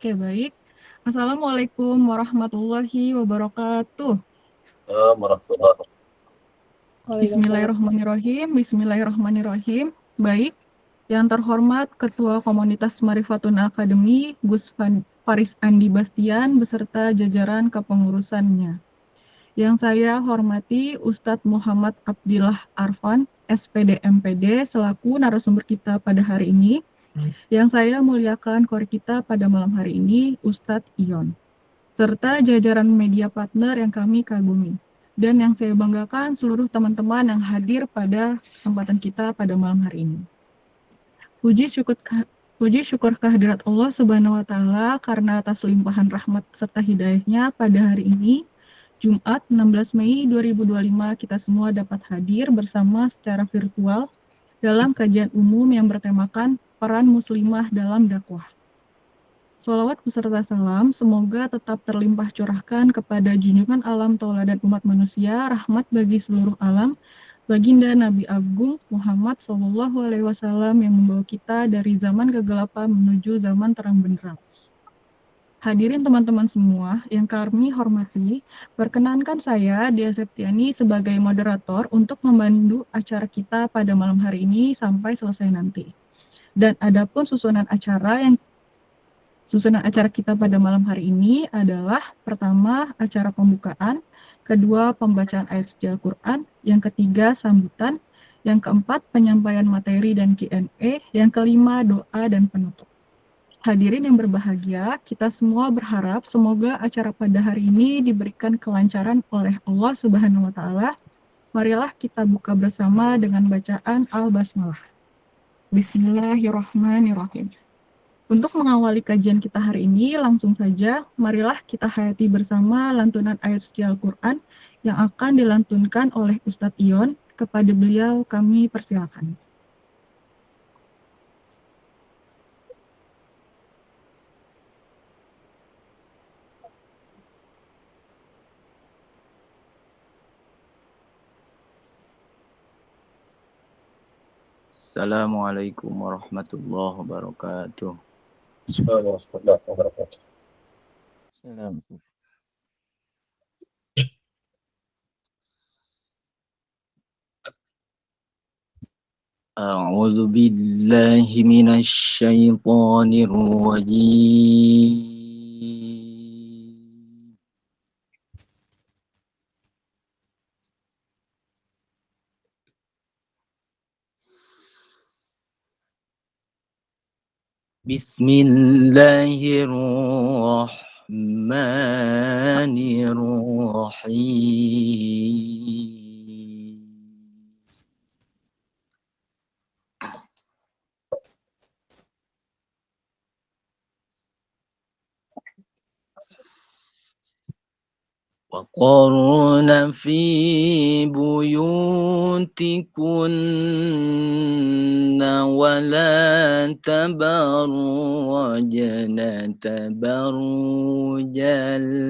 Oke, baik. Assalamualaikum warahmatullahi wabarakatuh. Warahmatullahi. Waalaikumsalam. Bismillahirrahmanirrahim. Baik, yang terhormat Ketua Komunitas Marifatun Academy, Faris Andi Bastian, beserta jajaran kepengurusannya. Yang saya hormati Ustadz Muhammad Abdillah Arfan, SPD MPD, selaku narasumber kita pada hari ini. Yang saya muliakan kori kita pada malam hari ini, Ustadz Ion, serta jajaran media partner yang kami kagumi. Dan yang saya banggakan seluruh teman-teman yang hadir pada kesempatan kita pada malam hari ini. Puji syukur kehadirat Allah Subhanahu wa Ta'ala karena atas limpahan rahmat serta hidayahnya pada hari ini, Jumat 16 Mei 2025, kita semua dapat hadir bersama secara virtual dalam kajian umum yang bertemakan peran muslimah dalam dakwah. Sholawat beserta salam semoga tetap terlimpah curahkan kepada junjungan alam tauladan umat manusia, rahmat bagi seluruh alam, baginda Nabi Agung Muhammad SAW yang membawa kita dari zaman kegelapan menuju zaman terang benderang. Hadirin teman-teman semua yang kami hormati, perkenankan saya, Dia Septiani, sebagai moderator untuk memandu acara kita pada malam hari ini sampai selesai nanti. Dan adapun susunan acara kita pada malam hari ini adalah pertama acara pembukaan, kedua pembacaan ayat suci Al-Quran, yang ketiga sambutan, yang keempat penyampaian materi dan Q&A, yang kelima doa dan penutup. Hadirin yang berbahagia, kita semua berharap semoga acara pada hari ini diberikan kelancaran oleh Allah Subhanahu wa Ta'ala. Marilah kita buka bersama dengan bacaan Al-Basmalah. Bismillahirrahmanirrahim. Untuk mengawali kajian kita hari ini, langsung saja marilah kita hayati bersama lantunan ayat suci Al-Quran yang akan dilantunkan oleh Ustadz Ion. Kepada beliau kami persilakan. Assalamualaikum warahmatullahi wabarakatuh. Warahmatullahi wabarakatuh. Assalamualaikum. A'udzu billahi minasy syaithanir rajim. Bismillahirrahmanirrahim. وقرن في بيوتكن ولا تبرجن تبرج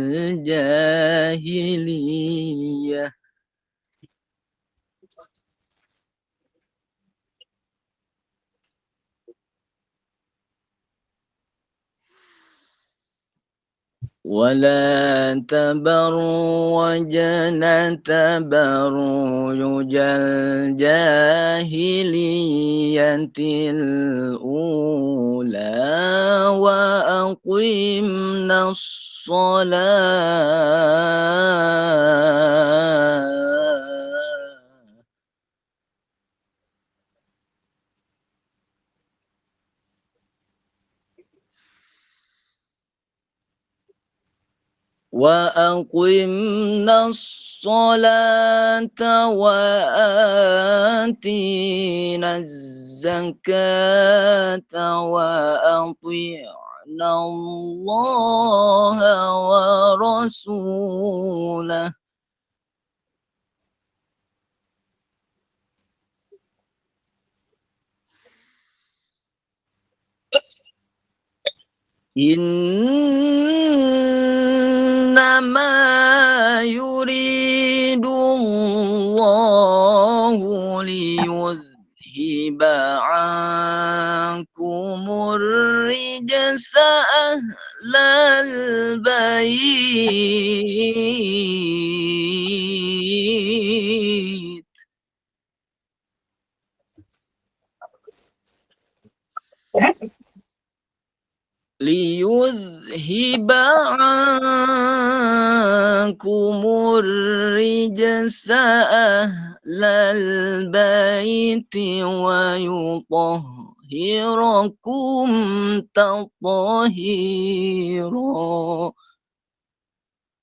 الجاهلية ولا تبرجن تبرج الجاهلية الأولى وأقمنا الصلاة وأقمنا الصلاة وآتينا الزكاة وأطعنا الله ورسوله إنما يريد الله ليذهب عنكم الرجس أهل البيت ليذهب عنكم الرجس أهل البيت ويطهركم تطهيرا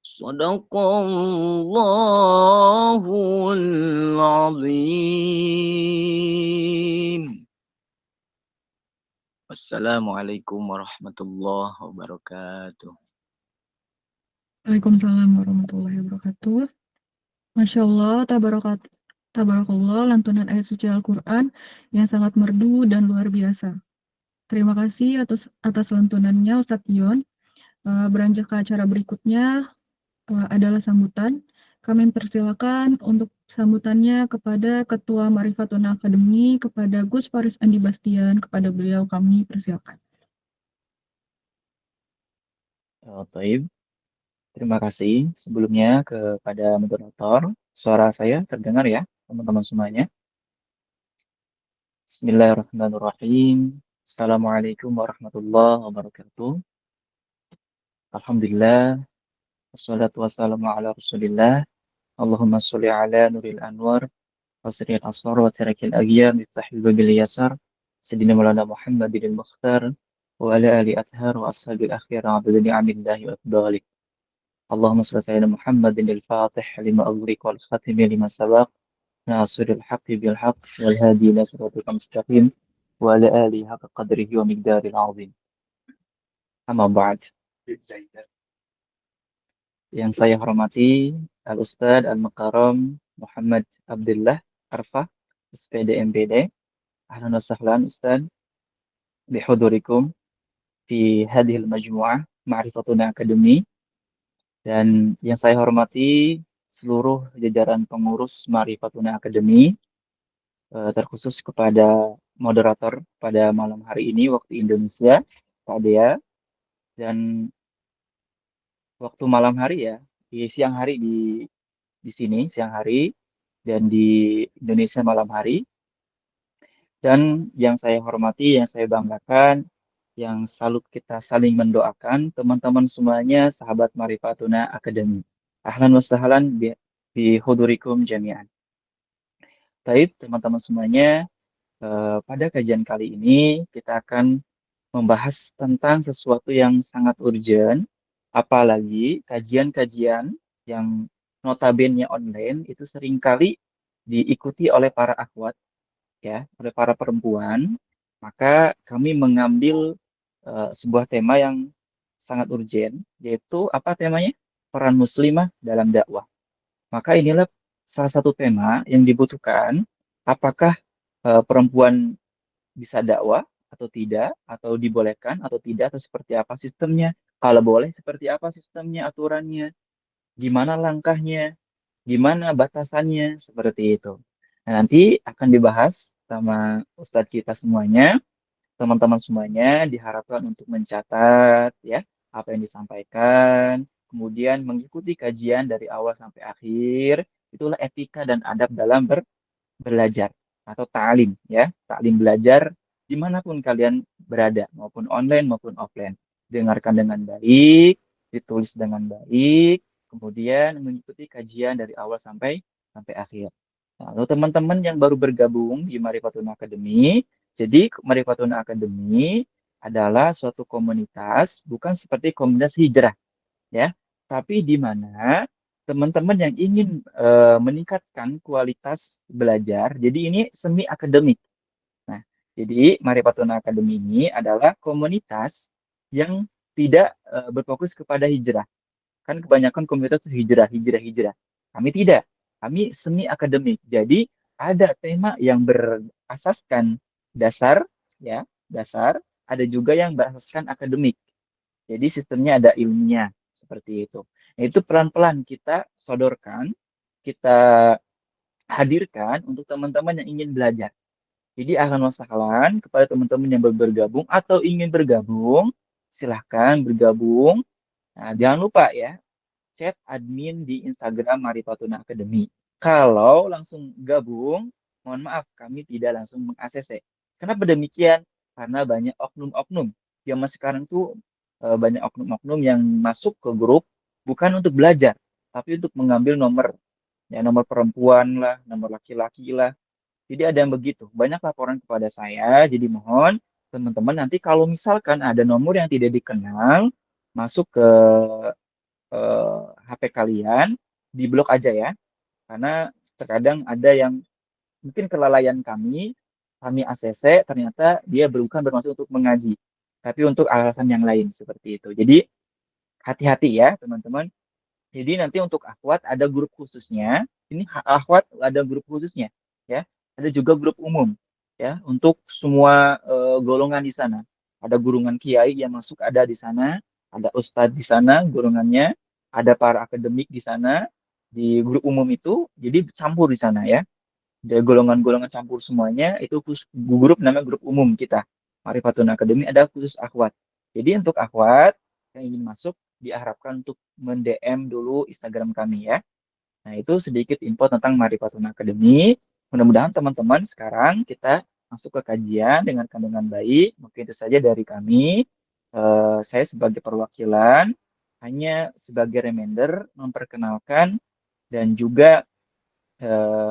صدق الله العظيم. Wassalamualaikum warahmatullahi wabarakatuh. Waalaikumsalam warahmatullahi wabarakatuh. Masya Allah, tabarakallah, lantunan ayat suci Al-Quran yang sangat merdu dan luar biasa. Terima kasih atas lantunannya Ustadz Yon. Beranjak ke acara berikutnya adalah sambutan. Kami persilakan untuk sambutannya kepada Ketua Marifatun Akademi, kepada Gus Faris Andi Bastian, kepada beliau kami persilakan. Taib. Terima kasih sebelumnya kepada moderator. Suara saya terdengar ya, teman-teman semuanya. Bismillahirrahmanirrahim. Assalamualaikum warahmatullahi wabarakatuh. Alhamdulillah. Wassalatu wassalamu ala rasulillah. Allahumma sholli ala nuril anwar. Wasril aswar wa tarakil aghyar. Miftahil babil yasar. Sayyidina Maulana Muhammadin al-Mukhtar. Wa ala ali athhar wa ashabil akhir. Abdu ni'amillahi wa afdalik. اللهم صل على محمد الفاتح لما أغلق والخاتم لما سبق ناصر الحق بالحق والهادي إلى صراطك المستقيم وعلى آله حق قدره ومقداره العظيم. أما بعد, yang saya hormati Al-Ustadz Al-Mukarram Muhammad Abdullah Arfah, SPD MPD. Ahlan wa sahlan Ustadz bihudurikum fi hadhil majmu'ah Ma'rifatuna Akademi. Dan yang saya hormati seluruh jajaran pengurus Marifatuna Akademi, terkhusus kepada moderator pada malam hari ini waktu Indonesia, Pak Dea, dan waktu malam hari ya, di siang hari di sini siang hari dan di Indonesia malam hari. Dan yang saya hormati, yang saya banggakan, yang selalu kita saling mendoakan, teman-teman semuanya, sahabat Marifatuna Akademi. Ahlan wa sahlan bi hudurikum jami'an. Baik, teman-teman semuanya, pada kajian kali ini kita akan membahas tentang sesuatu yang sangat urgent, apalagi kajian-kajian yang notabene online itu seringkali diikuti oleh para akhwat, ya, oleh para perempuan. Maka kami mengambil sebuah tema yang sangat urgent, yaitu apa temanya? Peran muslimah dalam dakwah. Maka inilah salah satu tema yang dibutuhkan, apakah perempuan bisa dakwah atau tidak, atau dibolehkan atau tidak, atau seperti apa sistemnya. Kalau boleh, seperti apa sistemnya, aturannya, gimana langkahnya, gimana batasannya, seperti itu. Nah, nanti akan dibahas sama Ustadz kita semuanya. Teman-teman semuanya diharapkan untuk mencatat ya apa yang disampaikan, kemudian mengikuti kajian dari awal sampai akhir. Itulah etika dan adab dalam belajar atau ta'lim ya, ta'lim belajar dimanapun kalian berada, maupun online maupun offline. Dengarkan dengan baik, ditulis dengan baik, kemudian mengikuti kajian dari awal sampai akhir. Lalu teman-teman yang baru bergabung di Marifatun Academy, jadi Marifatun Academy adalah suatu komunitas, bukan seperti komunitas hijrah, ya, tapi di mana teman-teman yang ingin meningkatkan kualitas belajar, jadi ini semi akademik. Nah, jadi Marifatun Academy ini adalah komunitas yang tidak berfokus kepada hijrah. Kan kebanyakan komunitas hijrah. Kami tidak. Kami semi akademik. Jadi ada tema yang berasaskan dasar, ya, dasar. Ada juga yang berasaskan akademik. Jadi sistemnya ada ilmiah seperti itu. Nah, itu pelan-pelan kita sodorkan, kita hadirkan untuk teman-teman yang ingin belajar. Jadi ahlan wa sahlan kepada teman-teman yang baru bergabung atau ingin bergabung, silahkan bergabung. Nah, jangan lupa ya, chat admin di Instagram Marifatuna Academy. Kalau langsung gabung, mohon maaf, kami tidak langsung meng-ACC. Kenapa demikian? Karena banyak oknum-oknum. Zaman sekarang tuh banyak oknum-oknum yang masuk ke grup bukan untuk belajar, tapi untuk mengambil nomor, ya nomor perempuan lah, nomor laki-laki lah. Jadi ada yang begitu. Banyak laporan kepada saya, jadi mohon teman-teman nanti kalau misalkan ada nomor yang tidak dikenal masuk ke HP kalian, diblok aja ya. Karena terkadang ada yang mungkin kelalaian kami ACC, ternyata dia bukan bermaksud untuk mengaji, tapi untuk alasan yang lain seperti itu. Jadi hati-hati ya teman-teman. Jadi nanti untuk akhwat ada grup khususnya. Ini akhwat ada grup khususnya, ya. Ada juga grup umum, ya, untuk semua golongan di sana. Ada golongan kiai yang masuk ada di sana, ada ustadz di sana golongannya, ada para akademik di sana di grup umum itu. Jadi campur di sana ya. Dari golongan-golongan campur semuanya itu khusus grup namanya grup umum kita. Marifatun Academy ada khusus akhwat. Jadi untuk akhwat yang ingin masuk diharapkan untuk men-DM dulu Instagram kami ya. Nah, itu sedikit info tentang Marifatun Academy. Mudah-mudahan teman-teman sekarang kita masuk ke kajian dengan kandungan baik. Mungkin itu saja dari kami. Saya sebagai perwakilan hanya sebagai reminder memperkenalkan dan juga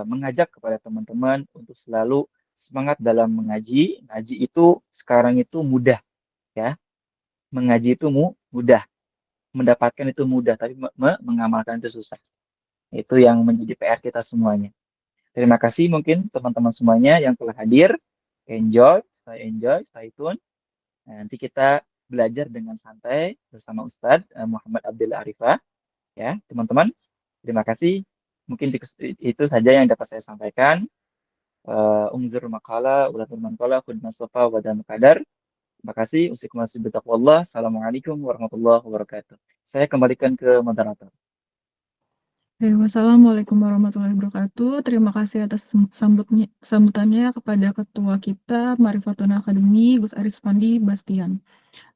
mengajak kepada teman-teman untuk selalu semangat dalam mengaji. Ngaji itu sekarang itu mudah ya. Mengaji itu mudah, mendapatkan itu mudah, tapi mengamalkan itu susah. Itu yang menjadi PR kita semuanya. Terima kasih mungkin teman-teman semuanya yang telah hadir. Enjoy, stay tune. Nanti kita belajar dengan santai bersama Ustadz Muhammad Abdullah Arifah. Ya, teman-teman. Terima kasih. Mungkin itu saja yang dapat saya sampaikan. Unzur maqala, ulatul manqala, khudna sofa, wadan qadar. Terima kasih. Assalamualaikum warahmatullahi wabarakatuh. Saya kembalikan ke moderator. Wassalamualaikum warahmatullahi wabarakatuh. Terima kasih atas sambutannya kepada ketua kita Marifatuna Academy, Gus Aris Pandi Bastian.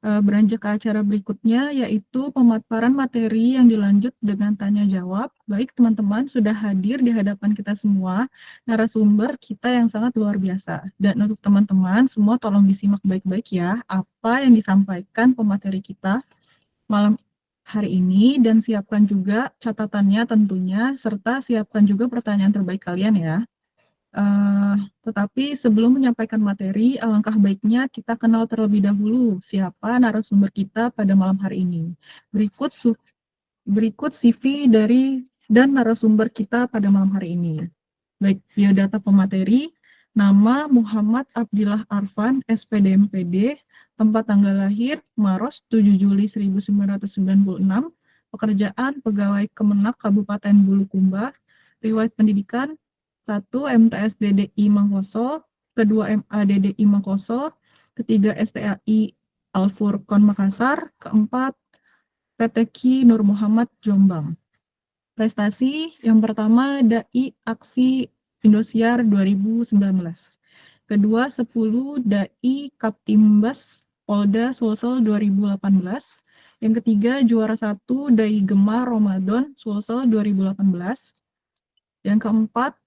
Beranjak ke acara berikutnya, yaitu pemaparan materi yang dilanjut dengan tanya jawab. Baik teman-teman, sudah hadir di hadapan kita semua narasumber kita yang sangat luar biasa. Dan untuk teman-teman semua tolong disimak baik-baik ya, apa yang disampaikan pemateri kita malam hari ini, dan siapkan juga catatannya tentunya, serta siapkan juga pertanyaan terbaik kalian ya. Tetapi sebelum menyampaikan materi, alangkah baiknya kita kenal terlebih dahulu siapa narasumber kita pada malam hari ini. Berikut CV dari dan narasumber kita pada malam hari ini. Baik, biodata pemateri, nama Muhammad Abdillah Arfan, SPD MPD, tempat tanggal lahir Maros 7 Juli 1996, pekerjaan pegawai Kemenak Kabupaten Bulukumba, riwayat pendidikan 1. MTS DDI Mangkoso, kedua MA DDI Mangkoso, ketiga STAI Al-Furqon Makassar, keempat PTQ Nur Muhammad Jombang. Prestasi yang pertama DAI Aksi Indosiar 2019. Kedua 10 DAI Kaptimbas Polda Sulsel 2018. Yang ketiga juara 1 DAI Gemar Ramadan Sulsel 2018. Yang keempat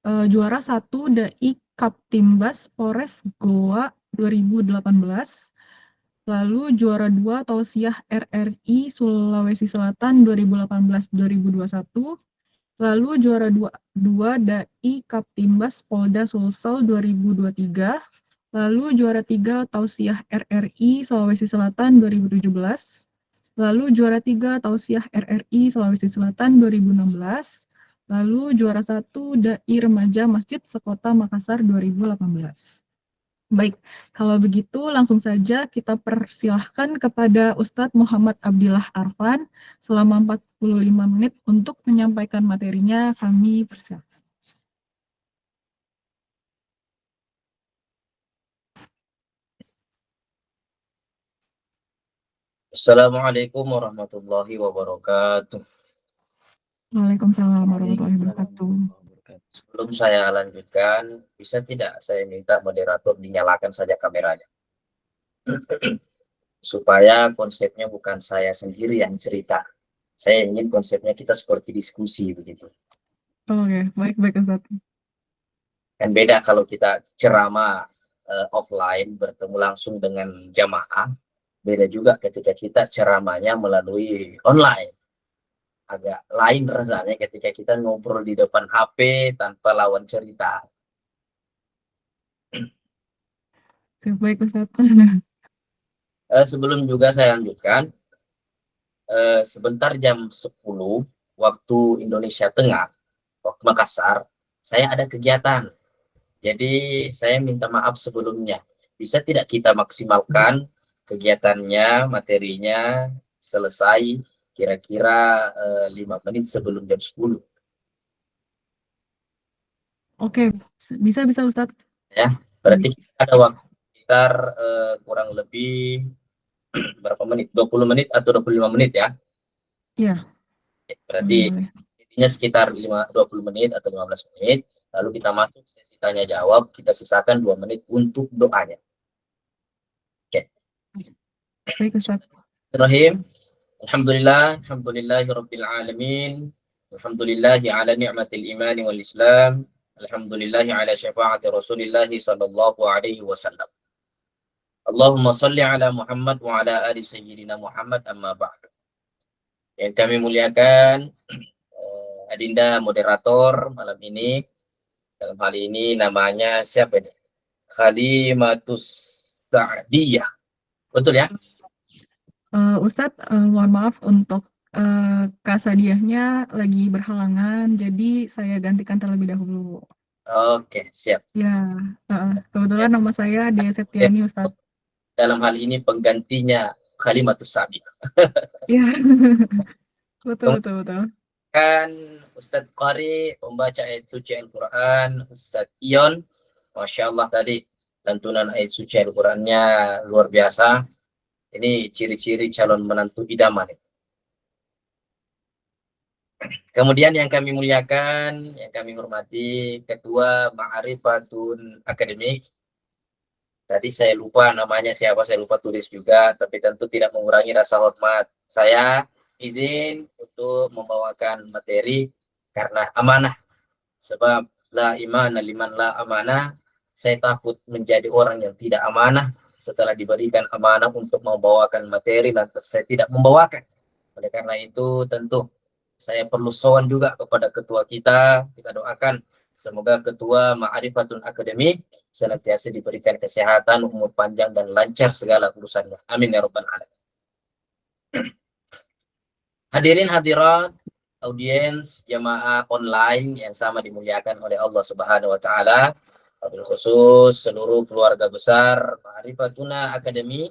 juara 1 DAI Kaptimbas Polres Goa 2018. Lalu juara 2 Tausiah RRI Sulawesi Selatan 2018-2021. Lalu juara 2 DAI Kaptimbas Polda Sulsel 2023. Lalu juara 3 Tausiah RRI Sulawesi Selatan 2017. Lalu juara 3 Tausiah RRI Sulawesi Selatan 2016. Lalu juara 1 DAI Remaja Masjid Sekota Makassar 2018. Baik, kalau begitu langsung saja kita persilahkan kepada Ustadz Muhammad Abdillah Arfan selama 45 menit untuk menyampaikan materinya. Kami persilahkan. Assalamualaikum warahmatullahi wabarakatuh. Waalaikumsalam warahmatullahi wabarakatuh. Sebelum saya lanjutkan, bisa tidak saya minta moderator dinyalakan saja kameranya? supaya konsepnya bukan saya sendiri yang cerita. Saya ingin konsepnya kita seperti diskusi begitu. Oke, baik Ustaz. Kan beda kalau kita ceramah offline bertemu langsung dengan jamaah, beda juga ketika kita ceramahnya melalui online. Agak lain rasanya ketika kita ngobrol di depan HP tanpa lawan cerita. Oke, baik Ustaz. Sebelum juga saya lanjutkan, sebentar jam 10 waktu Indonesia Tengah, waktu Makassar, saya ada kegiatan. Jadi saya minta maaf sebelumnya. Bisa tidak kita maksimalkan kegiatannya, materinya selesai kira-kira 5 menit sebelum jam 10. Oke, bisa Ustaz. Ya, berarti kita ada waktu sekitar kurang lebih berapa menit? 20 menit atau 25 menit ya? Iya. Berarti Boleh. intinya sekitar 20 menit atau 15 menit. Lalu kita masuk sesi tanya jawab, kita sisakan 2 menit untuk doanya. Oke. Baik Ustaz. Bismillahirrahmanirrahim. Alhamdulillahirabbil alamin. Alhamdulillahi ala ni'matil iman wal islam. Alhamdulillahi ala syafaati Rasulillah sallallahu alaihi wasallam. Allahumma salli ala Muhammad wa ala ali sayyidina Muhammad amma ba'du. Yang kami muliakan Adinda moderator malam ini. Dalam hal ini namanya siapa ini? Khalimatus Sa'diyah. Betul ya? Ustadz, mohon maaf untuk Kak Sadiahnya lagi berhalangan, jadi saya gantikan terlebih dahulu. Oke, siap. Ya, kebetulan nama saya Dea Septiani, Ustadz. Dalam hal ini penggantinya Khalimatus Sa'diyah. Iya, betul. Kan Ustadz Qari, pembaca ayat suci Al-Quran, Ustadz Ion, Masya Allah tadi lantunan ayat suci Al-Qurannya luar biasa. Ini ciri-ciri calon menantu idaman. Kemudian yang kami muliakan, yang kami hormati, Ketua Ma'rifatun Akademik. Tadi saya lupa namanya siapa, saya lupa tulis juga, tapi tentu tidak mengurangi rasa hormat. Saya izin untuk membawakan materi karena amanah. Sebab la imana liman la amanah. Saya takut menjadi orang yang tidak amanah setelah diberikan amanah untuk membawakan materi dan saya tidak membawakan. Oleh karena itu tentu saya perlu sowan juga kepada ketua kita doakan semoga ketua Ma'rifatun Akademik senantiasa diberikan kesehatan, umur panjang dan lancar segala urusannya. Amin ya rabbal alamin. Hadirin hadirat, audiens jamaah online yang sama dimuliakan oleh Allah Subhanahu wa taala, wabil khusus seluruh keluarga besar Ma'rifatuna Akademi.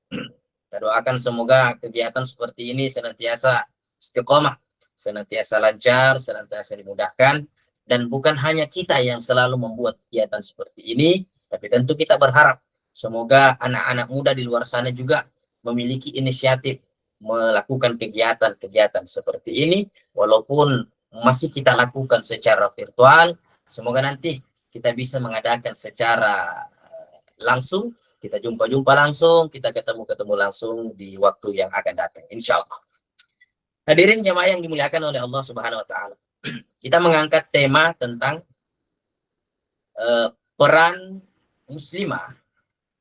Kita doakan semoga kegiatan seperti ini senantiasa istiqomah, senantiasa lancar, senantiasa dimudahkan, dan bukan hanya kita yang selalu membuat kegiatan seperti ini, tapi tentu kita berharap semoga anak-anak muda di luar sana juga memiliki inisiatif melakukan kegiatan-kegiatan seperti ini, walaupun masih kita lakukan secara virtual. Semoga nanti kita bisa mengadakan secara langsung, kita jumpa-jumpa langsung, kita ketemu-ketemu langsung di waktu yang akan datang, insya Allah. Hadirin jemaah yang dimuliakan oleh Allah Subhanahu wa taala. Kita mengangkat tema tentang peran muslimah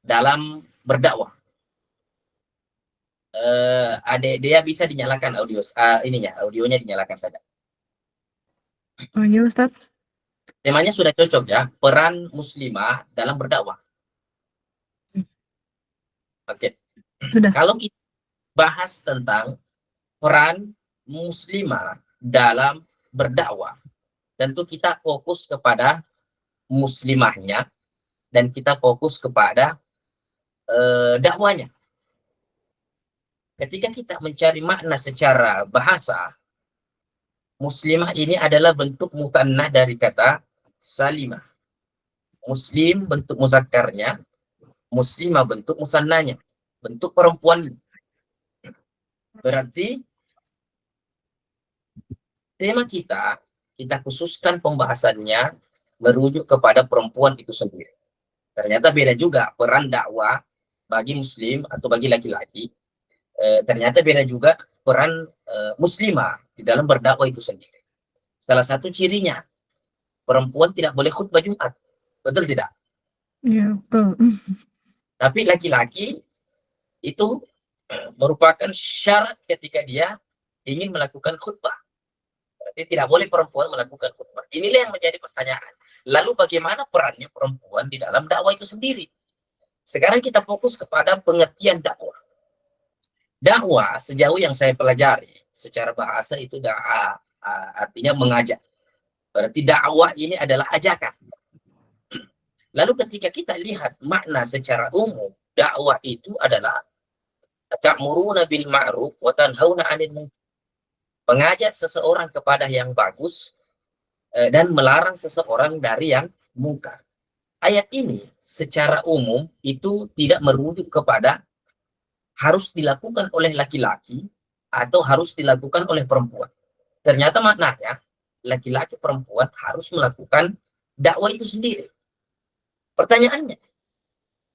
dalam berdakwah. Adek dia bisa dinyalakan audionya dinyalakan saja. Oh iya Ustadz. Temanya sudah cocok ya, peran muslimah dalam berdakwah. Oke. Sudah. Kalau kita bahas tentang peran muslimah dalam berdakwah, tentu kita fokus kepada muslimahnya dan kita fokus kepada dakwanya. Ketika kita mencari makna secara bahasa, muslimah ini adalah bentuk mutannah dari kata salimah. Muslim bentuk muzakkarnya, muslimah bentuk musannanya, bentuk perempuan. Berarti tema kita khususkan pembahasannya merujuk kepada perempuan itu sendiri. Ternyata beda juga peran dakwah bagi muslim atau bagi laki-laki, ternyata beda juga peran muslimah di dalam berdakwah itu sendiri. Salah satu cirinya, perempuan tidak boleh khutbah Jumat. Betul tidak? Iya, betul. Tapi laki-laki itu merupakan syarat ketika dia ingin melakukan khutbah. Berarti tidak boleh perempuan melakukan khutbah. Inilah yang menjadi pertanyaan. Lalu bagaimana perannya perempuan di dalam dakwah itu sendiri? Sekarang kita fokus kepada pengertian dakwah. Dakwah sejauh yang saya pelajari secara bahasa itu artinya mengajak. Berarti dakwah ini adalah ajakan. Lalu ketika kita lihat makna secara umum, dakwah itu adalah ta'muruna bil ma'ruf wa tanhauna 'anil munkar. Mengajak seseorang kepada yang bagus dan melarang seseorang dari yang mungkar. Ayat ini secara umum itu tidak merujuk kepada harus dilakukan oleh laki-laki atau harus dilakukan oleh perempuan. Ternyata maknanya laki-laki perempuan harus melakukan dakwah itu sendiri. Pertanyaannya,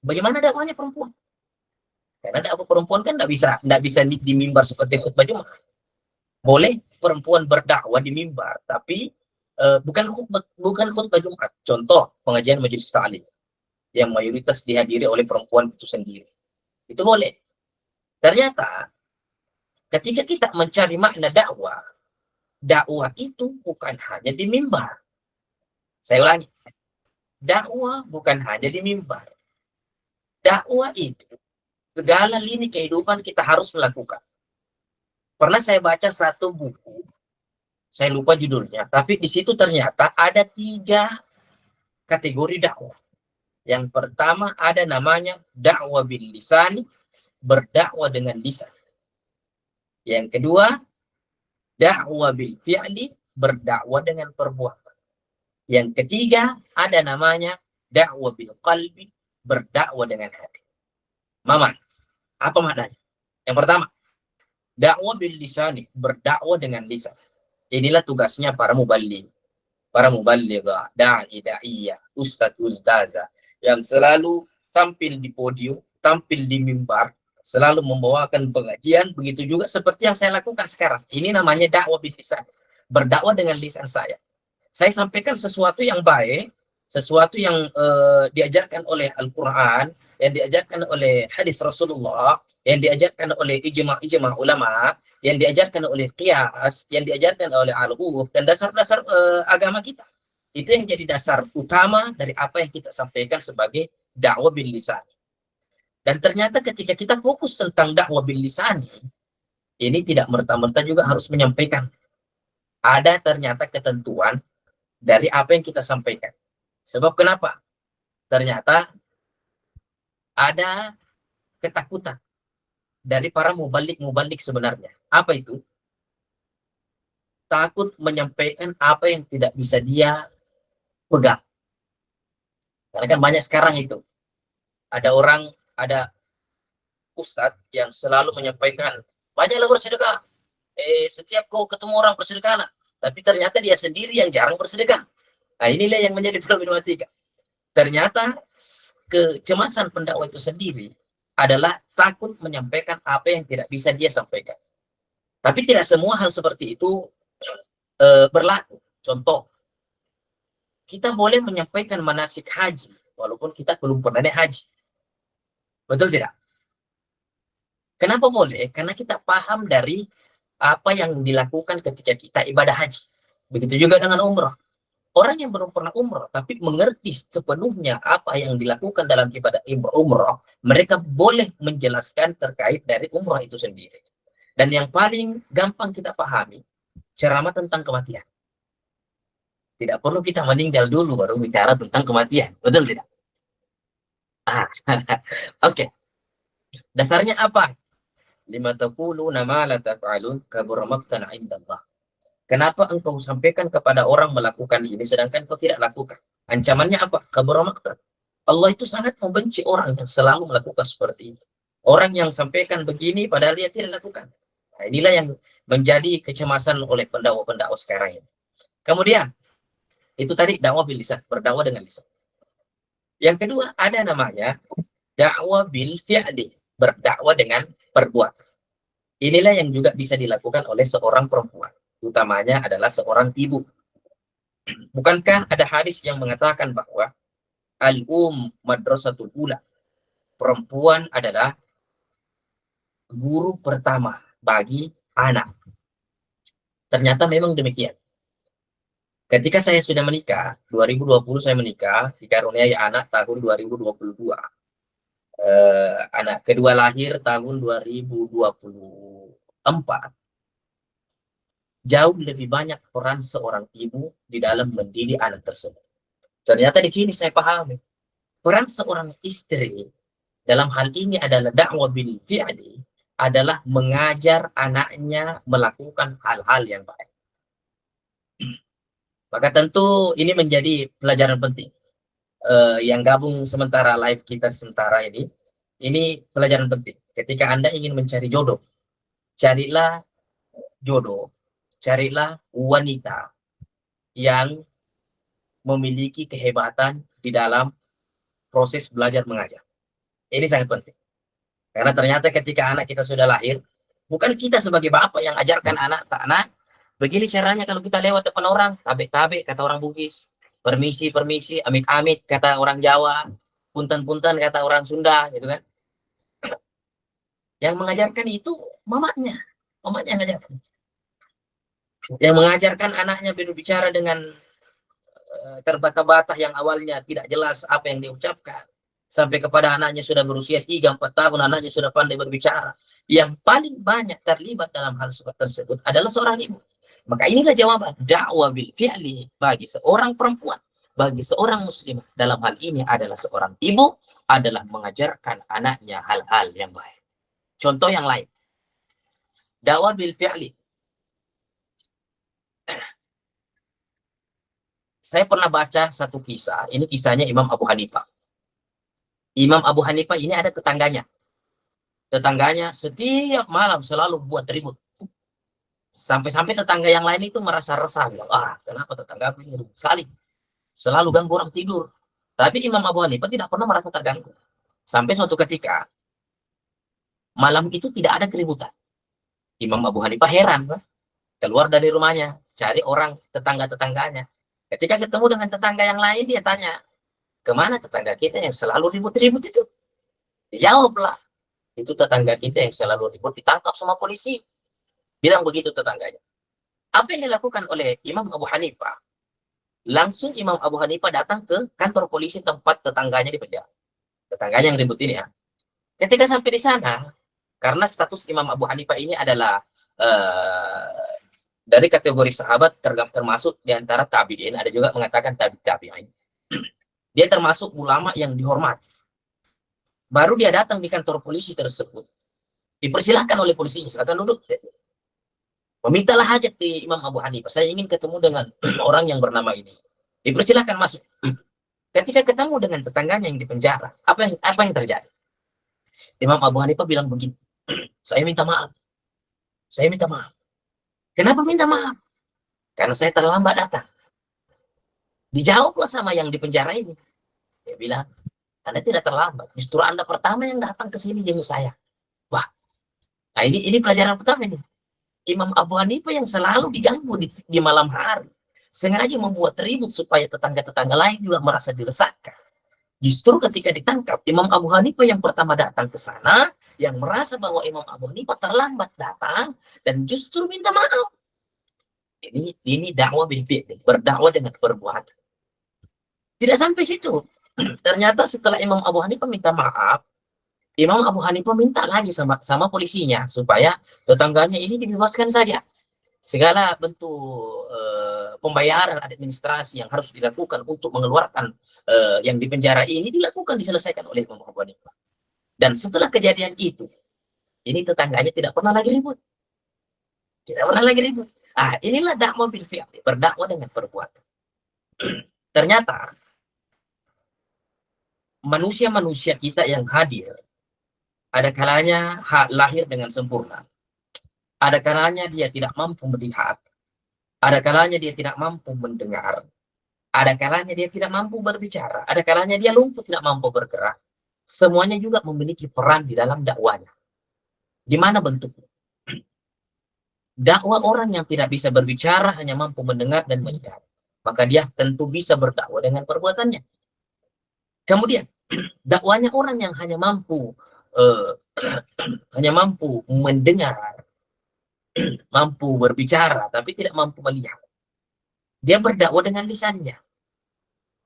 bagaimana dakwahnya perempuan? Karena dakwah perempuan kan tidak bisa di mimbar seperti khutbah Jumat. Boleh perempuan berdakwah di mimbar, tapi bukan khutbah Jumat. Contoh pengajian majelis ta'lim yang mayoritas dihadiri oleh perempuan itu sendiri. Itu boleh. Ternyata ketika kita mencari makna dakwah, dakwah itu bukan hanya di mimbar. Saya ulangi. Dakwah bukan hanya di mimbar. Dakwah itu segala lini kehidupan kita harus melakukan. Pernah saya baca satu buku, saya lupa judulnya, tapi di situ ternyata ada 3 kategori dakwah. Yang pertama ada namanya dakwah bil lisan, berdakwah dengan lisan. Yang kedua, dakwah bil fi'li, berdakwah dengan perbuatan. Yang ketiga, ada namanya dakwah bil qalbi, berdakwah dengan hati. Maman, apa maknanya? Yang pertama, dakwah bil lisani, berdakwah dengan lisan. Inilah tugasnya para muballigh, da'i, da'iyah, ustadz, ustazah yang selalu tampil di podium, tampil di mimbar, selalu membawakan pengajian. Begitu juga seperti yang saya lakukan sekarang. Ini namanya dakwah bil lisan, berdakwah dengan lisan saya. Saya sampaikan sesuatu yang baik, sesuatu yang diajarkan oleh Al-Quran, yang diajarkan oleh hadis Rasulullah, yang diajarkan oleh ijma' ulama, yang diajarkan oleh qiyas, yang diajarkan oleh al-huruf, dan dasar-dasar agama kita. Itu yang jadi dasar utama dari apa yang kita sampaikan sebagai dakwah bil lisan. Dan ternyata ketika kita fokus tentang dakwah bil lisan, ini tidak merta-merta juga harus menyampaikan. Ada ternyata ketentuan dari apa yang kita sampaikan. Sebab kenapa? Ternyata ada ketakutan dari para mubalik sebenarnya. Apa itu? Takut menyampaikan apa yang tidak bisa dia pegang. Karena kan banyak sekarang itu. Ada ustadz yang selalu menyampaikan, banyaklah bersedekah. Setiap kau ketemu orang bersedekah. Tapi ternyata dia sendiri yang jarang bersedekah. Nah, inilah yang menjadi problematika. Ternyata kecemasan pendakwah itu sendiri adalah takut menyampaikan apa yang tidak bisa dia sampaikan. Tapi tidak semua hal seperti itu berlaku. Contoh, kita boleh menyampaikan manasik haji walaupun kita belum pernah naik haji. Betul tidak? Kenapa boleh? Karena kita paham dari apa yang dilakukan ketika kita ibadah haji. Begitu juga dengan umrah. Orang yang belum pernah umrah tapi mengerti sepenuhnya apa yang dilakukan dalam ibadah umrah, mereka boleh menjelaskan terkait dari umrah itu sendiri. Dan yang paling gampang kita pahami, ceramah tentang kematian. Tidak perlu kita meninggal dulu baru bicara tentang kematian. Betul tidak? Oke. Dasarnya apa? Lima taquluna ma la taf'alun kabura maqtan 'indallah. Kenapa engkau sampaikan kepada orang melakukan ini sedangkan kau tidak lakukan? Ancamannya apa? Kabura maqtan. Allah itu sangat membenci orang yang selalu melakukan seperti itu. Orang yang sampaikan begini padahal dia tidak lakukan. Nah, inilah yang menjadi kecemasan oleh pendakwa-pendakwa sekarang ini. Kemudian, itu tadi dakwah bil lisan, berdakwah dengan lisan. Yang kedua, ada namanya dakwah bil fi'li, berdakwah dengan perbuatan. Inilah yang juga bisa dilakukan oleh seorang perempuan, utamanya adalah seorang ibu. Bukankah ada hadis yang mengatakan bahwa madrasatul ula, perempuan adalah guru pertama bagi anak. Ternyata memang demikian. Ketika saya sudah menikah, 2020 saya menikah, dikaruniai anak tahun 2022. Anak kedua lahir tahun 2024. Jauh lebih banyak peran seorang ibu di dalam mendidik anak tersebut. Ternyata di sini saya pahami, peran seorang istri dalam hal ini adalah dakwah bil fi'li, adalah mengajar anaknya melakukan hal-hal yang baik. Maka tentu ini menjadi pelajaran penting. Yang gabung sementara live kita sementara ini pelajaran penting. Ketika Anda ingin mencari jodoh, carilah jodoh, carilah wanita yang memiliki kehebatan di dalam proses belajar mengajar. Ini sangat penting. Karena ternyata ketika anak kita sudah lahir, bukan kita sebagai bapak yang ajarkan anak, begini caranya kalau kita lewat depan orang, tabe-tabe kata orang Bugis, permisi, amit-amit kata orang Jawa, punten-punten kata orang Sunda, gitu kan. Yang mengajarkan itu mamanya yang mengajarkan. Yang mengajarkan anaknya berbicara dengan terbata-bata yang awalnya tidak jelas apa yang diucapkan. Sampai kepada anaknya sudah berusia 3-4 tahun, anaknya sudah pandai berbicara. Yang paling banyak terlibat dalam hal tersebut adalah seorang ibu. Maka inilah jawaban dakwah bil fi'li bagi seorang perempuan, bagi seorang muslimah. Dalam hal ini adalah seorang ibu, adalah mengajarkan anaknya hal-hal yang baik. Contoh yang lain. Dakwah bil fi'li. Saya pernah baca satu kisah, ini kisahnya Imam Abu Hanifah. Imam Abu Hanifah ini ada tetangganya. Tetangganya setiap malam selalu buat ribut. Sampai-sampai tetangga yang lain itu merasa resah. Kenapa tetangga aku ini ribut sekali? Selalu ganggu orang tidur. Tapi Imam Abu Hanifah tidak pernah merasa terganggu. Sampai suatu ketika, malam itu tidak ada keributan. Imam Abu Hanifah heran, kan? Keluar dari rumahnya, cari orang tetangga-tetangganya. Ketika ketemu dengan tetangga yang lain, dia tanya, kemana tetangga kita yang selalu ribut-ribut itu? Dijawablah, itu tetangga kita yang selalu ribut ditangkap sama polisi. Bilang begitu tetangganya. Apa yang dilakukan oleh Imam Abu Hanifah? Langsung Imam Abu Hanifah datang ke kantor polisi tempat tetangganya dipenjara. Tetangganya yang ribut ini ya. Ketika sampai di sana, karena status Imam Abu Hanifah ini adalah dari kategori sahabat, termasuk di antara tabi'in, ada juga mengatakan tabi'in. Dia termasuk ulama yang dihormati. Baru dia datang di kantor polisi tersebut, dipersilahkan oleh polisinya, silakan duduk. Memintalah hajat di Imam Abu Hanifah. Saya ingin ketemu dengan orang yang bernama ini. Dipersilahkan masuk. Ketika ketemu dengan tetangganya yang di penjara, apa yang terjadi? Imam Abu Hanifah bilang begini, saya minta maaf. Saya minta maaf. Kenapa minta maaf? Karena saya terlambat datang. Dijawablah sama yang di penjara ini. Dia bilang, Anda tidak terlambat. Justru Anda pertama yang datang ke sini jenguk saya. Wah, nah ini pelajaran pertama ini. Imam Abu Hanifah yang selalu diganggu di malam hari. Sengaja membuat ribut supaya tetangga-tetangga lain juga merasa diresahkan. Justru ketika ditangkap, Imam Abu Hanifah yang pertama datang ke sana, yang merasa bahwa Imam Abu Hanifah terlambat datang, dan justru minta maaf. Ini dakwah bil fi'li, berdakwah dengan perbuatan. Tidak sampai situ. Ternyata setelah Imam Abu Hanifah minta maaf, Imam Abu Hanifah minta lagi sama polisinya supaya tetangganya ini dibebaskan saja. Segala bentuk pembayaran administrasi yang harus dilakukan untuk mengeluarkan yang di penjara ini diselesaikan oleh Imam Abu Hanifah. Dan setelah kejadian itu, ini tetangganya tidak pernah lagi ribut. Tidak pernah lagi ribut. Inilah dakwah bil fi'li, berdakwah dengan perbuatan. Ternyata manusia-manusia kita yang hadir, ada kalanya lahir dengan sempurna. Ada kalanya dia tidak mampu melihat. Ada kalanya dia tidak mampu mendengar. Ada kalanya dia tidak mampu berbicara. Ada kalanya dia lumpuh, tidak mampu bergerak. semuanya juga memiliki peran di dalam dakwahnya. Di mana bentuknya? Dakwah orang yang tidak bisa berbicara hanya mampu mendengar dan melihat. Maka dia tentu bisa berdakwah dengan perbuatannya. Kemudian, dakwahnya orang yang hanya mampu mendengar, mampu berbicara, tapi tidak mampu melihat. Dia berdakwah dengan lisannya.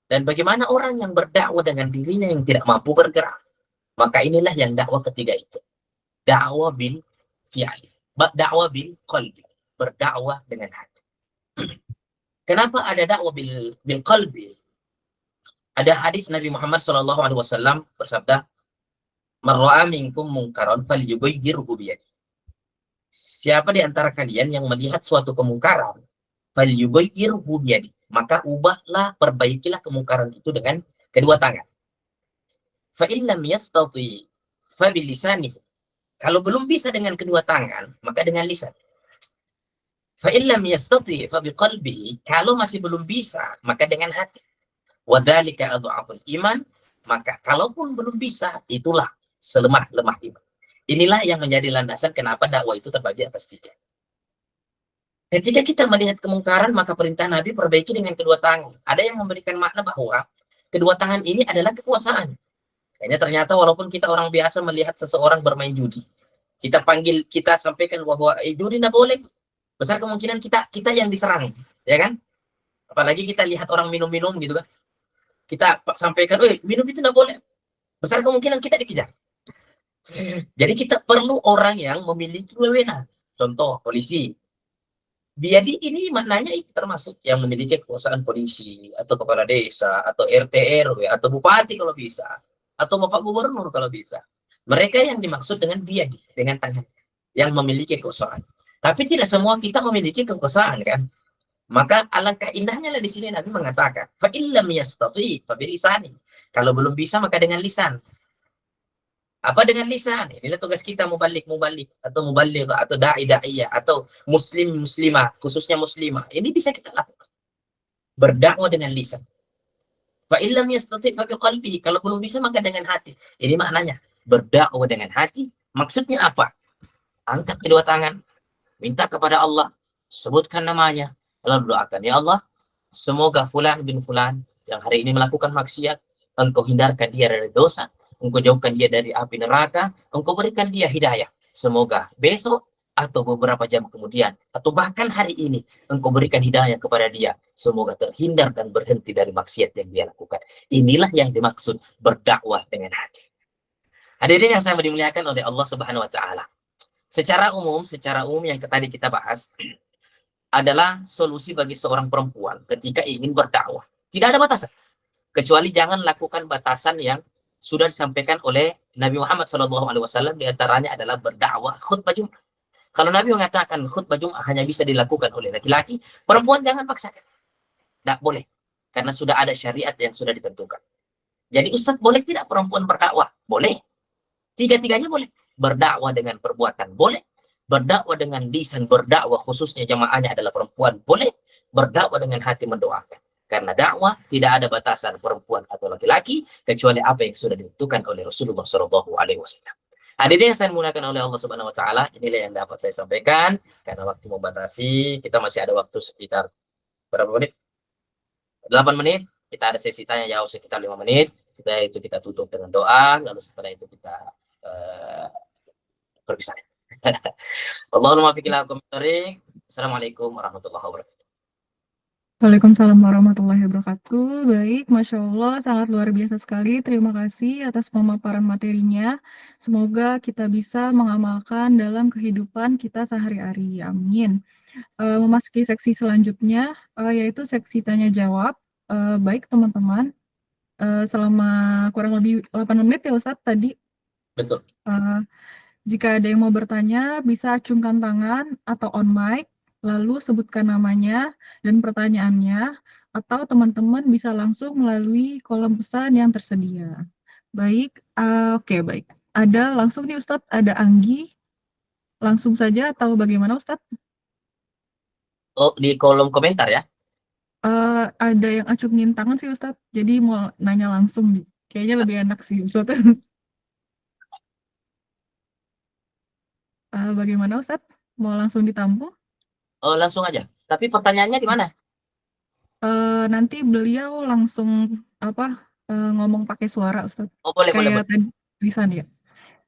Dan bagaimana orang yang berdakwah dengan dirinya yang tidak mampu bergerak? Maka inilah yang dakwah ketiga itu. Dakwah bil fi'li. Dakwah bil qalbi. Berdakwah dengan hati. Kenapa ada dakwah bil qalbi? Ada hadis Nabi Muhammad SAW bersabda, "Man ra'a minkum munkaran falyughayyirhu biyadihi." Siapa di antara kalian yang melihat suatu kemungkaran, falyughayyirhu biyadihi, maka ubahlah, perbaikilah kemungkaran itu dengan kedua tangan. Fa in lam yastati fa bilisanihi. Kalau belum bisa dengan kedua tangan, maka dengan lisan. Fa in lam yastati fa biqalbihi. Kalau masih belum bisa, maka dengan hati. Wa dzalika adhaful iman. Maka kalaupun belum bisa, itulah selemah-lemah iman. Inilah yang menjadi landasan kenapa dakwah itu terbagi atas tiga. Ketika kita melihat kemungkaran, maka perintah Nabi perbaiki dengan kedua tangan. Ada yang memberikan makna bahwa kedua tangan ini adalah kekuasaan. Kayaknya ternyata walaupun kita orang biasa melihat seseorang bermain judi, kita sampaikan bahwa judi tidak boleh, besar kemungkinan kita yang diserang, ya kan? Apalagi kita lihat orang minum-minum gitu kan, kita sampaikan, minum itu tidak boleh, besar kemungkinan kita dikejar. Jadi kita perlu orang yang memiliki wewenang. Contoh polisi. Biadi ini maknanya itu termasuk yang memiliki kekuasaan polisi, atau kepala desa, atau RT RW, atau bupati kalau bisa, atau bapak gubernur kalau bisa. Mereka yang dimaksud dengan biadi, dengan tangan, yang memiliki kekuasaan. Tapi tidak semua kita memiliki kekuasaan kan. Maka alangkah indahnya lah di sini Nabi mengatakan, fa illam yastati fa bilisani. Kalau belum bisa maka dengan lisan. Apa dengan lisan? Inilah tugas kita mubalik atau mubaligh atau dai-daiyah atau muslimah, khususnya muslimah. Ini bisa kita lakukan. Berdakwah dengan lisan. Fa illam yastati fa biqalbihi. Kalau belum bisa maka dengan hati. Ini maknanya berdakwah dengan hati. Maksudnya apa? Angkat kedua tangan, minta kepada Allah, sebutkan namanya, lalu doakan, ya Allah, semoga fulan bin fulan yang hari ini melakukan maksiat, engkau hindarkan dia dari dosa, engkau jauhkan dia dari api neraka, engkau berikan dia hidayah. Semoga besok atau beberapa jam kemudian, atau bahkan hari ini, engkau berikan hidayah kepada dia. Semoga terhindar dan berhenti dari maksiat yang dia lakukan. Inilah yang dimaksud berdakwah dengan hati. Hadirin yang saya dimuliakan oleh Allah Subhanahu wa Ta'ala. Secara umum yang tadi kita bahas, adalah solusi bagi seorang perempuan ketika ingin berdakwah. Tidak ada batasan. Kecuali jangan lakukan batasan yang sudah disampaikan oleh Nabi Muhammad SAW, di antaranya adalah berdakwah khutbah Jumat. Kalau Nabi mengatakan khutbah Jumat hanya bisa dilakukan oleh laki-laki, perempuan jangan paksakan. Tidak boleh. Karena sudah ada syariat yang sudah ditentukan. Jadi Ustadz, boleh tidak perempuan berdakwah? Boleh. Tiga-tiganya boleh. Berdakwah dengan perbuatan boleh. Berdakwah dengan lisan, berdakwah khususnya jamaahnya adalah perempuan boleh. Berdakwah dengan hati mendoakan. Karena dakwah tidak ada batasan perempuan atau laki-laki kecuali apa yang sudah ditentukan oleh Rasulullah SAW. Hadirin yang saya muliakan oleh Allah Subhanahu Wa Taala, inilah yang dapat saya sampaikan. Karena waktu membatasi, kita masih ada waktu sekitar berapa menit? 8 menit. Kita ada sesi tanya jawab sekitar 5 menit. Kita tutup dengan doa, lalu setelah itu kita berpisah. Allahumma fiqhil komentarik. Assalamualaikum warahmatullahi wabarakatuh. Waalaikumsalam warahmatullahi wabarakatuh. Baik, Masya Allah, sangat luar biasa sekali. Terima kasih atas pemaparan materinya. Semoga kita bisa mengamalkan dalam kehidupan kita sehari-hari. Amin. Memasuki seksi selanjutnya, yaitu seksi tanya-jawab. Baik, teman-teman. Selama kurang lebih 8 menit ya Ustadz tadi. Betul. Jika ada yang mau bertanya, bisa acungkan tangan atau on mic, lalu sebutkan namanya dan pertanyaannya, atau teman-teman bisa langsung melalui kolom pesan yang tersedia. Baik, oke, baik. Ada langsung nih Ustadz, ada Anggi. Langsung saja atau bagaimana Ustadz? Oh, di kolom komentar ya? Ada yang acungin tangan sih Ustadz, jadi mau nanya langsung nih. Kayaknya lebih enak sih Ustadz. Bagaimana Ustadz? Mau langsung ditampung? Oh, langsung aja. Tapi pertanyaannya di mana? Nanti beliau langsung ngomong pakai suara Ustadz. Oh, boleh, boleh, Kayak boleh. tadi lisan ya.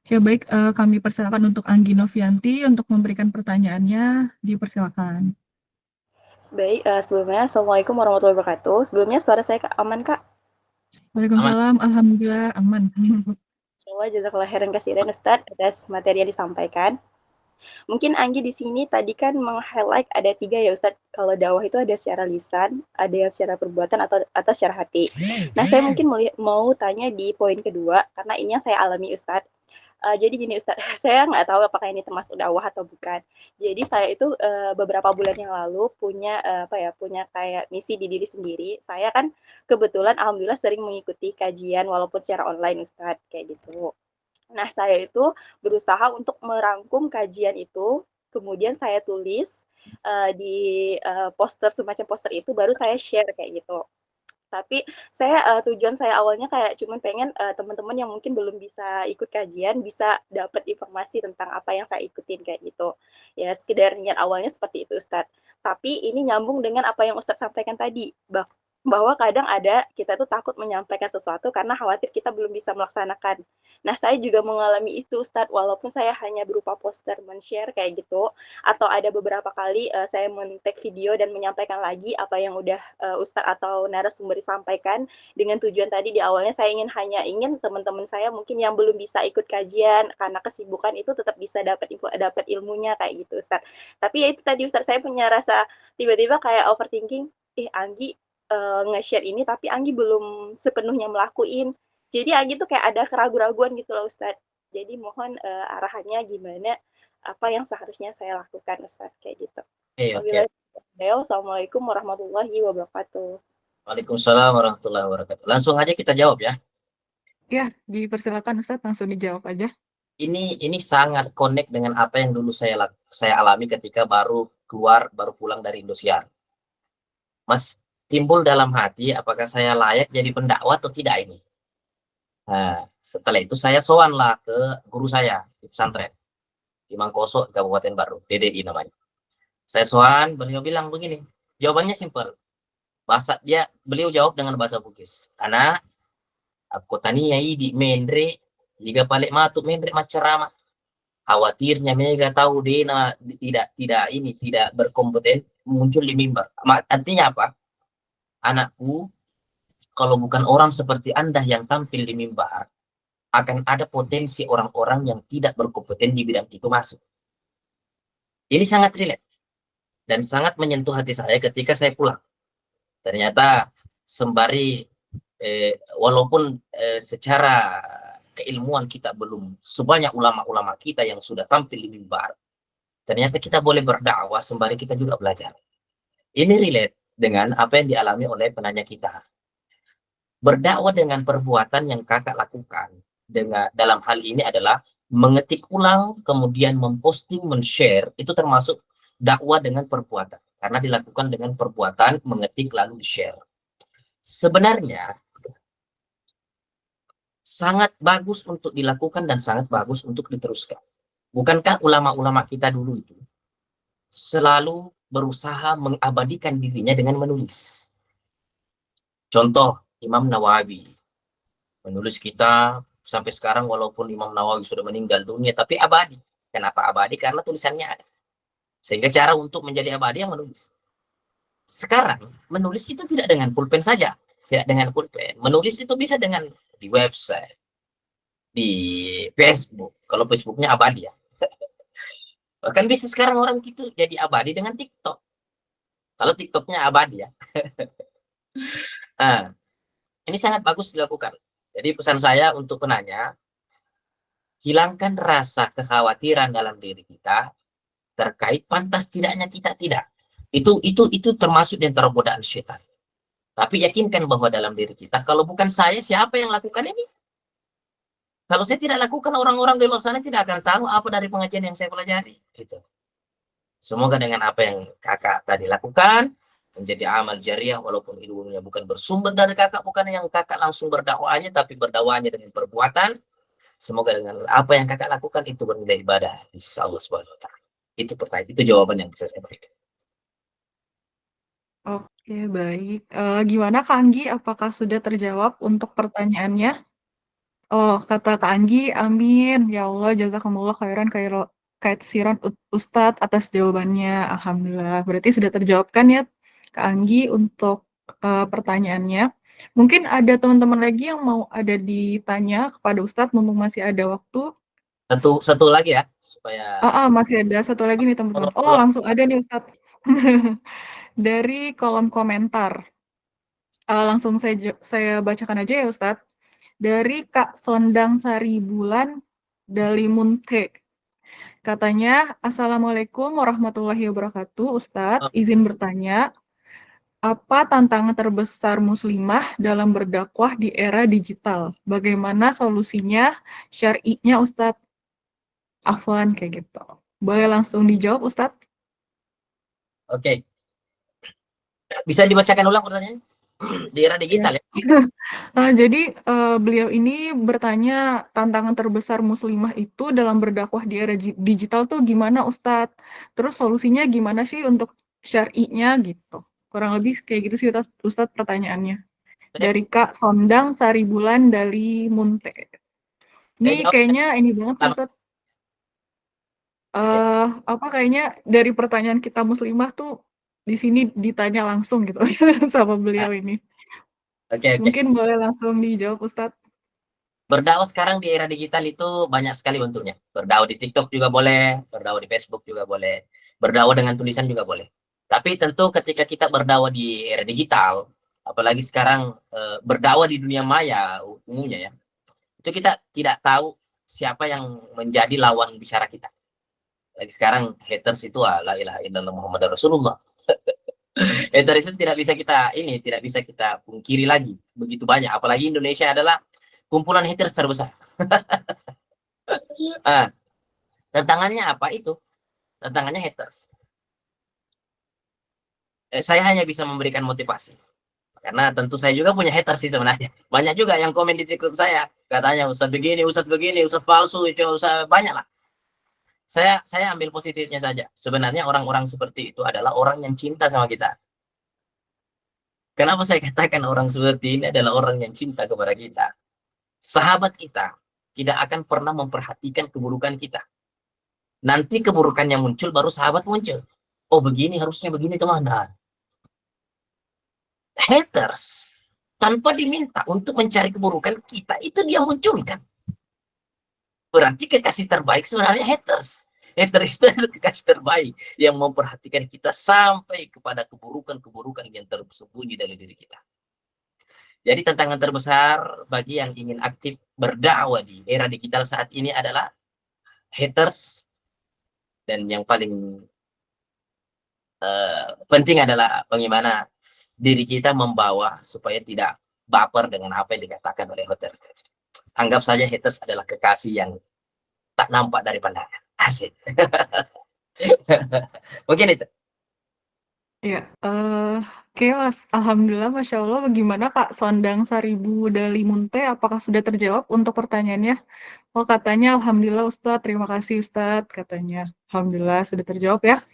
Ya baik, kami persilakan untuk Anggi Novianti untuk memberikan pertanyaannya. Dipersilakan. Baik, sebelumnya Assalamualaikum warahmatullahi wabarakatuh. Sebelumnya suara saya aman, Kak? Waalaikumsalam, alhamdulillah aman. Insyaallah jazakallah khairan kasiran Ustadz atas materi yang disampaikan. Mungkin Anggi di sini tadi kan meng-highlight ada 3 ya Ustadz. Kalau dakwah itu ada secara lisan, ada yang secara perbuatan atau secara hati. Nah, saya mungkin mau tanya di poin kedua karena ini yang saya alami Ustadz. Jadi gini Ustadz, saya nggak tahu apakah ini termasuk dakwah atau bukan. Jadi saya itu beberapa bulan yang lalu punya punya kayak misi di diri sendiri. Saya kan kebetulan alhamdulillah sering mengikuti kajian walaupun secara online Ustadz kayak gitu. Nah, saya itu berusaha untuk merangkum kajian itu, kemudian saya tulis di poster semacam poster itu baru saya share kayak gitu. Tapi saya tujuan saya awalnya kayak cuman pengen teman-teman yang mungkin belum bisa ikut kajian bisa dapat informasi tentang apa yang saya ikutin kayak gitu. Ya sekedar niat awalnya seperti itu Ustadz. Tapi ini nyambung dengan apa yang Ustadz sampaikan tadi, bahwa kadang ada kita tuh takut menyampaikan sesuatu karena khawatir kita belum bisa melaksanakan. Nah, saya juga mengalami itu Ustadz, walaupun saya hanya berupa poster men-share kayak gitu, atau ada beberapa kali saya men-tag video dan menyampaikan lagi apa yang udah Ustadz atau narasumber disampaikan dengan tujuan tadi di awalnya saya ingin teman-teman saya mungkin yang belum bisa ikut kajian karena kesibukan itu tetap bisa dapat ilmunya kayak gitu Ustadz. Tapi ya itu tadi Ustadz saya punya rasa tiba-tiba kayak overthinking, Anggi nge-share ini tapi Anggi belum sepenuhnya melakuin. Jadi Anggi tuh kayak ada keraguan-raguan gitu loh Ustadz. Jadi mohon arahannya gimana apa yang seharusnya saya lakukan Ustadz kayak gitu. Oke. Assalamualaikum warahmatullahi wabarakatuh. Waalaikumsalam warahmatullahi wabarakatuh. Langsung aja kita jawab ya. Ya, dipersilakan Ustadz, langsung dijawab aja. Ini sangat connect dengan apa yang dulu saya alami ketika baru pulang dari Indosiar. Mas, timbul dalam hati apakah saya layak jadi pendakwah atau tidak ini. Nah, setelah itu saya sowan lah ke guru saya di pesantren di Mangkoso, Kabupaten Baru, DDI namanya. Saya sowan, beliau bilang begini, jawabannya simpel. Beliau jawab dengan bahasa Bugis. Karena aku tania di mendre jika balik matuk mendre macerama. Khawatirnya mereka tahu dia tidak berkompeten muncul di mimbar. Artinya apa? Anakku, kalau bukan orang seperti Anda yang tampil di mimbar, akan ada potensi orang-orang yang tidak berkompeten di bidang itu masuk. Ini sangat relate dan sangat menyentuh hati saya ketika saya pulang. Ternyata sembari walaupun secara keilmuan kita belum sebanyak ulama-ulama kita yang sudah tampil di mimbar, ternyata kita boleh berdakwah sembari kita juga belajar. Ini relate dengan apa yang dialami oleh penanya kita. Berdakwah dengan perbuatan yang kakak lakukan dalam hal ini adalah mengetik ulang, kemudian memposting, men-share, itu termasuk dakwah dengan perbuatan. Karena dilakukan dengan perbuatan, mengetik lalu di-share. Sebenarnya, sangat bagus untuk dilakukan dan sangat bagus untuk diteruskan. Bukankah ulama-ulama kita dulu itu selalu berusaha mengabadikan dirinya dengan menulis? Contoh, Imam Nawawi menulis kitab sampai sekarang walaupun Imam Nawawi sudah meninggal dunia tapi abadi. Kenapa abadi? Karena tulisannya ada. Sehingga cara untuk menjadi abadi yang menulis. Sekarang menulis itu tidak dengan pulpen saja, tidak dengan pulpen. Menulis itu bisa dengan di website, di Facebook. Kalau Facebooknya abadi ya. Bahkan bisa sekarang orang itu jadi abadi dengan TikTok. Kalau TikToknya abadi ya. Nah, ini sangat bagus dilakukan. Jadi pesan saya untuk penanya, hilangkan rasa kekhawatiran dalam diri kita terkait pantas tidaknya kita tidak. Itu termasuk di antara godaan setan. Tapi yakinkan bahwa dalam diri kita, kalau bukan saya, siapa yang lakukan ini? Kalau saya tidak lakukan, orang-orang di luar sana tidak akan tahu apa dari pengajian yang saya pelajari. Gitu. Semoga dengan apa yang kakak tadi lakukan, menjadi amal jariah walaupun ilmunya bukan bersumber dari kakak, bukan yang kakak langsung berdakwahnya, tapi berdakwahnya dengan perbuatan. Semoga dengan apa yang kakak lakukan itu bernilai ibadah di sisi Allah Subhanahu wa taala. Itu pertanyaan, itu jawaban yang bisa saya berikan. Oke, baik. Gimana Kak Anggi? Apakah sudah terjawab untuk pertanyaannya? Oh, kata Kak Anggi, amin. Ya Allah, jazakumullah khairan kaitsiran Ustadz atas jawabannya. Alhamdulillah. Berarti sudah terjawab kan ya, Kak Anggi, untuk pertanyaannya. Mungkin ada teman-teman lagi yang mau ada ditanya kepada Ustadz, mumpung masih ada waktu. Satu lagi ya, supaya Masih ada satu lagi nih teman-teman. Oh, kalau langsung ada nih Ustadz. Dari kolom komentar. Langsung saya bacakan aja ya Ustadz. Dari Kak Sondang Sari Bulan Dalimunte. Katanya, Assalamualaikum warahmatullahi wabarakatuh. Ustadz, izin bertanya, apa tantangan terbesar muslimah dalam berdakwah di era digital? Bagaimana solusinya syar'inya Ustadz? Afwan, kayak gitu. Boleh langsung dijawab Ustadz? oke, bisa dibacakan ulang pertanyaannya? Di era digital ya. Jadi beliau ini bertanya tantangan terbesar muslimah itu dalam berdakwah di era digital tuh gimana Ustadz? Terus solusinya gimana sih untuk syar'inya gitu? Kurang lebih kayak gitu sih Ustadz pertanyaannya. Dari Kak Sondang Saribulan Dali Munte. Saya Ini jawab kayaknya ini banget sih pertama. Ustadz. Kayaknya dari pertanyaan kita muslimah tuh di sini ditanya langsung gitu sama beliau ini. Oke. Mungkin boleh langsung dijawab Ustadz. Berdakwah sekarang di era digital itu banyak sekali bentuknya. Berdakwah di TikTok juga boleh, berdakwah di Facebook juga boleh, berdakwah dengan tulisan juga boleh. Tapi tentu ketika kita berdakwah di era digital, apalagi sekarang berdakwah di dunia maya umumnya ya, itu kita tidak tahu siapa yang menjadi lawan bicara kita. Lagi sekarang haters itu la ilaha illallah Muhammad Rasulullah. Haters itu tidak bisa kita pungkiri lagi. Begitu banyak. Apalagi Indonesia adalah kumpulan haters terbesar. Tantangannya apa itu? Tantangannya haters. Saya hanya bisa memberikan motivasi. Karena tentu saya juga punya haters sih sebenarnya. Banyak juga yang komen di TikTok saya. Katanya Ustadz begini, Ustadz palsu, Ustadz banyak lah. Saya ambil positifnya saja. Sebenarnya orang-orang seperti itu adalah orang yang cinta sama kita. Kenapa saya katakan orang seperti ini adalah orang yang cinta kepada kita? Sahabat kita tidak akan pernah memperhatikan keburukan kita. Nanti keburukannya muncul, baru sahabat muncul. Oh begini, harusnya begini teman. Haters, tanpa diminta untuk mencari keburukan kita, itu dia munculkan. Berarti kekasih terbaik sebenarnya haters. Haters itu adalah kekasih terbaik yang memperhatikan kita sampai kepada keburukan-keburukan yang tersembunyi dari diri kita. Jadi tantangan terbesar bagi yang ingin aktif berdakwah di era digital saat ini adalah haters, dan yang paling penting adalah bagaimana diri kita membawa supaya tidak baper dengan apa yang dikatakan oleh haters. Anggap saja haters adalah kekasih yang tak nampak dari pandangan. Asik. Mungkin itu. Ya, oke Mas. Alhamdulillah, Masya Allah. Bagaimana Kak Sondang Saribu Dalimunte? Apakah sudah terjawab untuk pertanyaannya? Oh, katanya Alhamdulillah Ustadz, terima kasih Ustadz, katanya. Alhamdulillah sudah terjawab ya.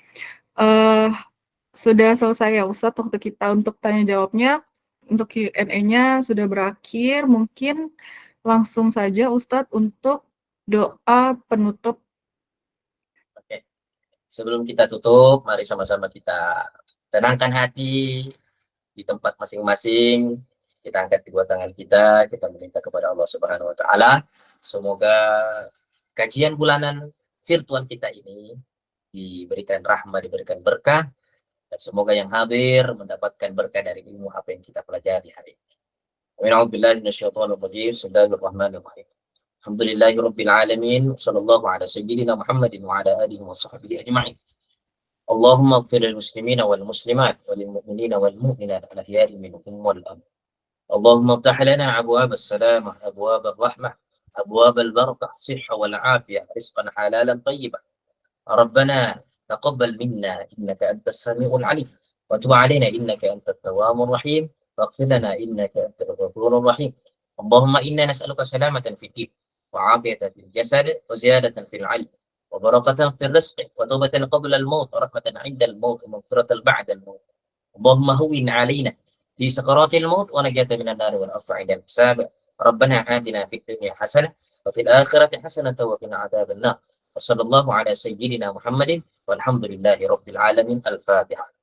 Sudah selesai ya Ustadz waktu kita untuk tanya jawabnya. Untuk Q&A-nya sudah berakhir. Mungkin langsung saja Ustadz untuk doa penutup. Oke. Sebelum kita tutup, mari sama-sama kita tenangkan hati di tempat masing-masing. Kita angkat kedua tangan kita meminta kepada Allah Subhanahu wa taala, semoga kajian bulanan virtual kita ini diberikan rahmat, diberikan berkah, dan semoga yang hadir mendapatkan berkah dari ilmu apa yang kita pelajari hari ini. A'udzubillahi minasyaitonir rajim. Bismillahirrahmanirrahim. Alhamdulillahirabbil alamin. Shallallahu ala sayyidina Muhammadin wa ala alihi wa sahbihi ajma'in. Allahumma ighfir lil muslimina wal muslimat wal mu'minina wal mu'minat al ahya'i minhum wal amwat. Allahumma iftah lana abwab as-salamah, abwab ar-rahmah, abwab al-barakah, as-sihha wal 'afiyah, rizqan halalan tayyiban. Rabbana taqabbal minna innaka antas samiul 'alim wa tub 'alaina innaka antat tawwabur rahim. Waghfir lana innaka antal ghafurur rahim. Allahumma inna nas'aluka salamatan fid din وعافية في الجسد وزيادة في العلم وبركة في الرزق وتوبة قبل الموت ورحمة عند الموت ومغفرة بعد الموت. اللهم هون علينا في سكرات الموت ونجاة من النار والعفو عند الحساب. ربنا آتنا في الدنيا حسنة وفي الآخرة حسنة وقنا عذاب النار. وصلى الله على سيدنا محمد والحمد لله رب العالمين. الفاتحة.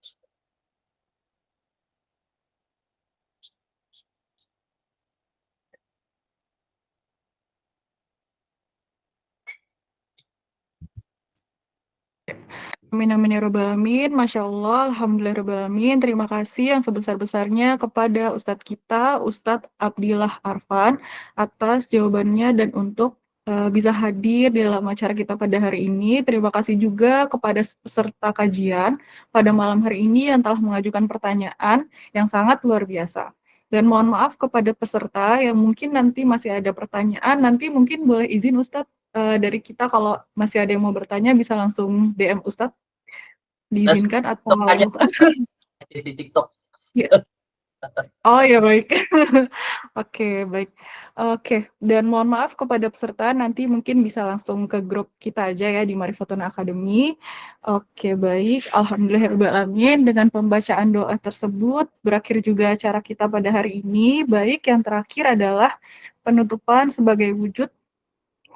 Amin amin ya rabbal alamin. Masya Allah, alhamdulillah rabbil alamin. Terima kasih yang sebesar-besarnya kepada Ustadz kita, Ustadz Abdillah Arfan, atas jawabannya dan untuk bisa hadir di dalam acara kita pada hari ini. Terima kasih juga kepada peserta kajian pada malam hari ini yang telah mengajukan pertanyaan yang sangat luar biasa. Dan mohon maaf kepada peserta yang mungkin nanti masih ada pertanyaan, nanti mungkin boleh izin Ustadz dari kita kalau masih ada yang mau bertanya bisa langsung DM Ustadz. Diizinkan atau Aja di TikTok. ya. Oh ya baik. Oke, baik. Oke, dan mohon maaf kepada peserta nanti mungkin bisa langsung ke grup kita aja ya di Marifatun Academy. Oke, baik. Alhamdulillahirrahmanirrahim. Dengan pembacaan doa tersebut berakhir juga acara kita pada hari ini. Baik, yang terakhir adalah penutupan sebagai wujud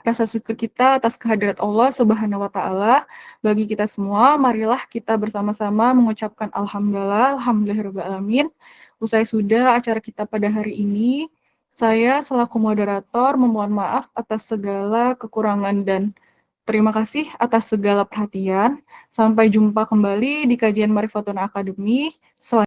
rasa syukur kita atas kehadirat Allah Subhanahu wa Ta'ala bagi kita semua. Marilah kita bersama-sama mengucapkan alhamdulillah, alhamdulillahirabbil alamin. Usai sudah acara kita pada hari ini, saya selaku moderator memohon maaf atas segala kekurangan dan terima kasih atas segala perhatian. Sampai jumpa kembali di kajian Marifatun Academy selanjutnya.